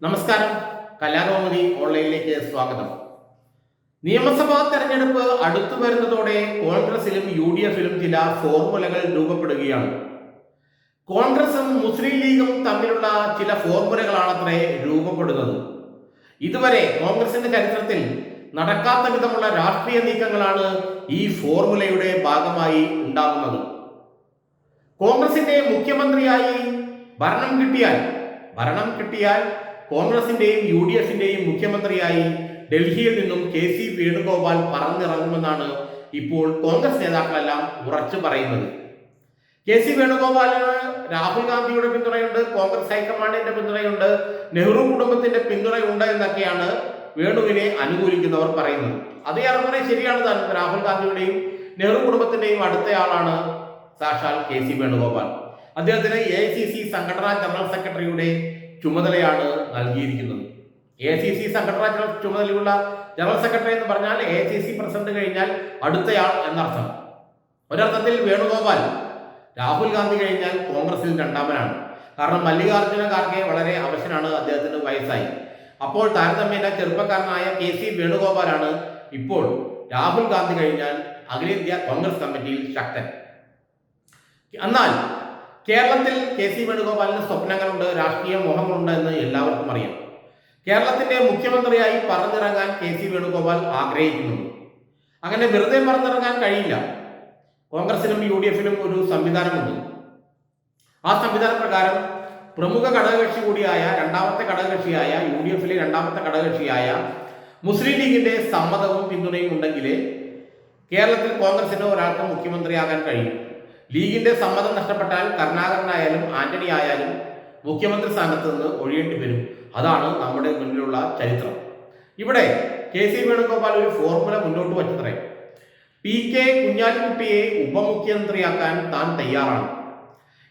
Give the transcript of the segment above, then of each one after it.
നമസ്കാരം. കലാകൗമുദി ഓൺലൈനിലേക്ക് സ്വാഗതം. നിയമസഭാ തെരഞ്ഞെടുപ്പ് അടുത്തു വരുന്നതോടെ കോൺഗ്രസിലും UDFിലും ചില ഫോർമുലകൾ രൂപപ്പെടുകയാണ്. കോൺഗ്രസും മുസ്ലിം ലീഗും തമ്മിലുള്ള ചില ഫോർമുലകളാണത്രേ രൂപപ്പെടുന്നത്. ഇതുവരെ കോൺഗ്രസിന്റെ ചരിത്രത്തിൽ നടക്കാത്ത വിധമുള്ള രാഷ്ട്രീയ നീക്കങ്ങളാണ് ഈ ഫോർമുലയുടെ ഭാഗമായി ഉണ്ടാകുന്നത്. കോൺഗ്രസിന്റെ മുഖ്യമന്ത്രിയായി ഭരണം കിട്ടിയാൽ കോൺഗ്രസിന്റെയും UDFിന്റെയും മുഖ്യമന്ത്രിയായി ഡൽഹിയിൽ നിന്നും KC വേണുഗോപാൽ പറന്നിറങ്ങുമെന്നാണ് ഇപ്പോൾ കോൺഗ്രസ് നേതാക്കളെല്ലാം ഉറച്ചു പറയുന്നത്. KC വേണുഗോപാലിന് രാഹുൽ ഗാന്ധിയുടെ പിന്തുണയുണ്ട്, കോൺഗ്രസ് ഹൈക്കമാൻഡിന്റെ പിന്തുണയുണ്ട്, നെഹ്റു കുടുംബത്തിന്റെ പിന്തുണയുണ്ട് എന്നൊക്കെയാണ് വേണുവിനെ അനുകൂലിക്കുന്നവർ പറയുന്നത്. അത് ഏറെക്കുറെ ശരിയാണ് താൻ. രാഹുൽ ഗാന്ധിയുടെയും നെഹ്റു കുടുംബത്തിന്റെയും അടുത്തയാളാണ് സാക്ഷാൽ KC വേണുഗോപാൽ. അദ്ദേഹത്തിന് AICC സംഘടനാ ജനറൽ സെക്രട്ടറിയുടെ ചുമതലയാണ് നൽകിയിരിക്കുന്നത്. AICC സംഘടനാ ചുമതലയുള്ള ജനറൽ സെക്രട്ടറി എന്ന് പറഞ്ഞാൽ AICC പ്രസിഡന്റ് കഴിഞ്ഞാൽ അടുത്തയാൾ എന്നർത്ഥം. ഒരർത്ഥത്തിൽ വേണുഗോപാൽ രാഹുൽ ഗാന്ധി കഴിഞ്ഞാൽ കോൺഗ്രസിൽ രണ്ടാമനാണ്. കാരണം മല്ലികാർജുന ഖാർഗെ വളരെ അവശനാണ്, അദ്ദേഹത്തിന് വയസ്സായി. അപ്പോൾ താരതമ്യേന ചെറുപ്പക്കാരനായ KC വേണുഗോപാലാണ് ഇപ്പോൾ രാഹുൽ ഗാന്ധി കഴിഞ്ഞാൽ അഖിലേന്ത്യാ കോൺഗ്രസ് കമ്മിറ്റിയിൽ ശക്തൻ. എന്നാൽ കേരളത്തിൽ KC വേണുഗോപാലിന് സ്വപ്നങ്ങളുണ്ട്, രാഷ്ട്രീയ മോഹങ്ങളുണ്ട് എന്ന് എല്ലാവർക്കും അറിയാം. കേരളത്തിന്റെ മുഖ്യമന്ത്രിയായി പറന്നിറങ്ങാൻ KC വേണുഗോപാൽ ആഗ്രഹിക്കുന്നുണ്ട്. അങ്ങനെ വെറുതെ പറന്നിറങ്ങാൻ കഴിയില്ല. കോൺഗ്രസിനും UDFിനും ഒരു സംവിധാനമുണ്ട്. ആ സംവിധാന പ്രകാരം പ്രമുഖ ഘടകകക്ഷി കൂടിയായ രണ്ടാമത്തെ ഘടകകക്ഷിയായ UDFിലെ രണ്ടാമത്തെ ഘടകകക്ഷിയായ മുസ്ലിം ലീഗിന്റെ സമ്മതവും പിന്തുണയും ഉണ്ടെങ്കിലേ കേരളത്തിൽ കോൺഗ്രസിന് ഒരാൾക്ക് മുഖ്യമന്ത്രിയാകാൻ കഴിയും. ലീഗിന്റെ സമ്മതം നഷ്ടപ്പെട്ടാൽ കരുണാകരനായാലും ആന്റണി ആയാലും മുഖ്യമന്ത്രി സ്ഥാനത്ത് നിന്ന് ഒഴിയേണ്ടി വരും. അതാണ് നമ്മുടെ മുന്നിലുള്ള ചരിത്രം. ഇവിടെ KC വേണുഗോപാൽ ഒരു ഫോർമുല മുന്നോട്ട് വച്ചത്രേ. PK കുഞ്ഞാലിക്കുട്ടിയെ ഉപമുഖ്യമന്ത്രിയാക്കാൻ താൻ തയ്യാറാണ്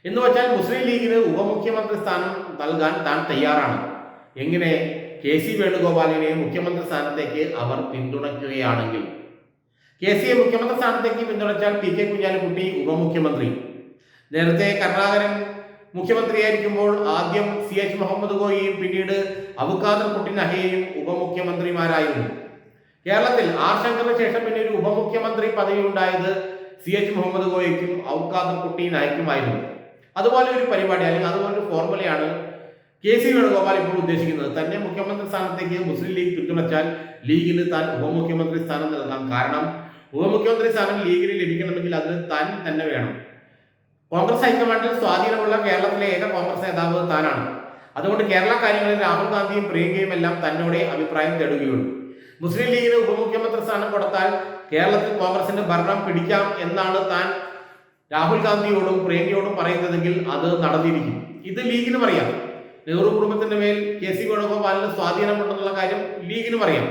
എന്ന് വെച്ചാൽ മുസ്ലിം ലീഗിന് ഉപമുഖ്യമന്ത്രി സ്ഥാനം നൽകാൻ താൻ തയ്യാറാണ്. എങ്ങനെ? KC വേണുഗോപാലിനെ മുഖ്യമന്ത്രി സ്ഥാനത്തേക്ക് അവർ പിന്തുണയ്ക്കുകയാണെങ്കിൽ. KCയെ മുഖ്യമന്ത്രി സ്ഥാനത്തേക്ക് പിന്തുണച്ചാൽ PK കുഞ്ഞാലിക്കുട്ടി ഉപമുഖ്യമന്ത്രി. നേരത്തെ കരുണാകരൻ മുഖ്യമന്ത്രിയായിരിക്കുമ്പോൾ ആദ്യം CH മുഹമ്മദ് കോയിയും പിന്നീട് അബൂഖാദർ കുട്ടി നഹ്യയും ഉപമുഖ്യമന്ത്രിമാരായിരുന്നു. കേരളത്തിൽ R ശങ്കറിന് ശേഷം പിന്നെ ഒരു ഉപമുഖ്യമന്ത്രി പദവി ഉണ്ടായത് CH മുഹമ്മദ് കോയിക്കും അബൂഖാദർ കുട്ടി നഹ്യക്കുമായിരുന്നു. അതുപോലെ ഒരു പരിപാടി അല്ലെങ്കിൽ അതുപോലെ ഒരു ഫോർമുലയാണ് KC വേണുഗോപാൽ ഇപ്പോൾ ഉദ്ദേശിക്കുന്നത്. തന്നെ മുഖ്യമന്ത്രി സ്ഥാനത്തേക്ക് മുസ്ലിം ലീഗ് പിന്തുണച്ചാൽ ലീഗിന് താൻ ഉപമുഖ്യമന്ത്രി സ്ഥാനം നൽകാം. കാരണം ഉപമുഖ്യമന്ത്രി സ്ഥാനം ലീഗിന് ലഭിക്കണമെങ്കിൽ അതിന് താൻ തന്നെ വേണം. കോൺഗ്രസ് ഹൈക്കമാൻഡിൽ സ്വാധീനമുള്ള കേരളത്തിലെ ഏക കോൺഗ്രസ് നേതാവ് താനാണ്. അതുകൊണ്ട് കേരള കാര്യങ്ങളിൽ രാഹുൽ ഗാന്ധിയും പ്രിയങ്കയും എല്ലാം തന്നോടെ അഭിപ്രായം തേടുകയുള്ളൂ. മുസ്ലിം ലീഗിന് ഉപമുഖ്യമന്ത്രി സ്ഥാനം കൊടുത്താൽ കേരളത്തിൽ കോൺഗ്രസിന്റെ ഭരണം പിടിക്കാം എന്നാണ് താൻ രാഹുൽ ഗാന്ധിയോടും പ്രിയങ്കയോടും പറയുന്നതെങ്കിൽ അത് നടന്നിരിക്കും. ഇത് ലീഗിനും അറിയാം. നെഹ്റു കുടുംബത്തിന്റെ മേൽ KC വേണുഗോപാലിന് സ്വാധീനമുണ്ടെന്നുള്ള കാര്യം ലീഗിനും അറിയാം.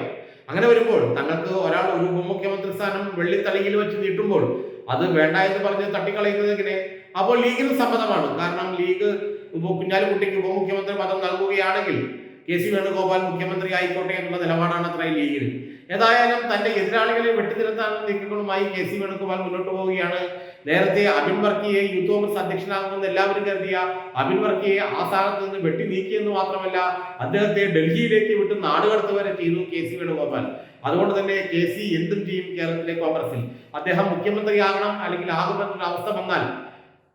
അങ്ങനെ വരുമ്പോൾ തങ്ങൾക്ക് ഒരാൾ ഒരു ഉപമുഖ്യമന്ത്രി സ്ഥാനം വെള്ളിത്തളിയിൽ വെച്ച് നീട്ടുമ്പോൾ അത് വേണ്ട എന്ന് പറഞ്ഞ് തട്ടിക്കളയുന്നത് എങ്ങനെ? അപ്പോൾ ലീഗിന് സമ്മതമാണ്. കാരണം ലീഗ് കുഞ്ഞാലിക്കുട്ടിക്ക് ഉപമുഖ്യമന്ത്രി പദം നൽകുകയാണെങ്കിൽ KC വേണുഗോപാൽ മുഖ്യമന്ത്രി ആയിക്കോട്ടെ എന്നുള്ള നിലപാടാണ് അത്ര ലീഗിന്. ഏതായാലും തന്റെ എതിരാളികളെ വെട്ടിനിർത്താൻ നീക്കങ്ങളുമായി KC വേണുഗോപാൽ മുന്നോട്ട് പോവുകയാണ്. നേരത്തെ അബിൻ വർക്കിയെ യൂത്ത് കോൺഗ്രസ് അധ്യക്ഷനാകുമെന്ന് എല്ലാവരും കരുതിയ അബിൻ വർക്കിയെ ആ സ്ഥാനത്ത് നിന്ന് വെട്ടി നീക്കിയെന്ന് മാത്രമല്ല അദ്ദേഹത്തെ ഡൽഹിയിലേക്ക് വിട്ട് നാടുകടത്ത് വരെ ചെയ്തു KC വേണുഗോപാൽ. അതുകൊണ്ട് തന്നെ KC എന്തും ചെയ്യും കേരളത്തിലെ കോൺഗ്രസിൽ. അദ്ദേഹം മുഖ്യമന്ത്രിയാകണം അല്ലെങ്കിൽ ആകുമെന്നൊരു അവസ്ഥ വന്നാൽ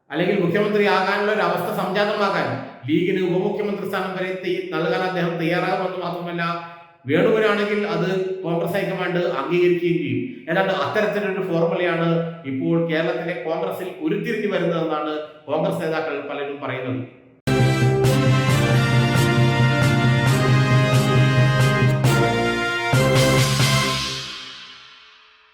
അല്ലെങ്കിൽ മുഖ്യമന്ത്രി ആകാനുള്ള ഒരു അവസ്ഥ സംജാതമാകാൻ ലീഗിന് ഉപമുഖ്യമന്ത്രി സ്ഥാനം വരെ നൽകാൻ അദ്ദേഹം തയ്യാറാകുമെന്ന് മാത്രമല്ല വേണുവിനാണെങ്കിൽ അത് കോൺഗ്രസ് ഹൈക്കമാൻഡ് അംഗീകരിക്കുകയും ചെയ്യും. ഏതാണ്ട് അത്തരത്തിലൊരു ഫോർമുലയാണ് ഇപ്പോൾ കേരളത്തിലെ കോൺഗ്രസിൽ ഉരുത്തിരിഞ്ഞു വരുന്നതെന്നാണ് കോൺഗ്രസ് നേതാക്കൾ പലരും പറയുന്നത്.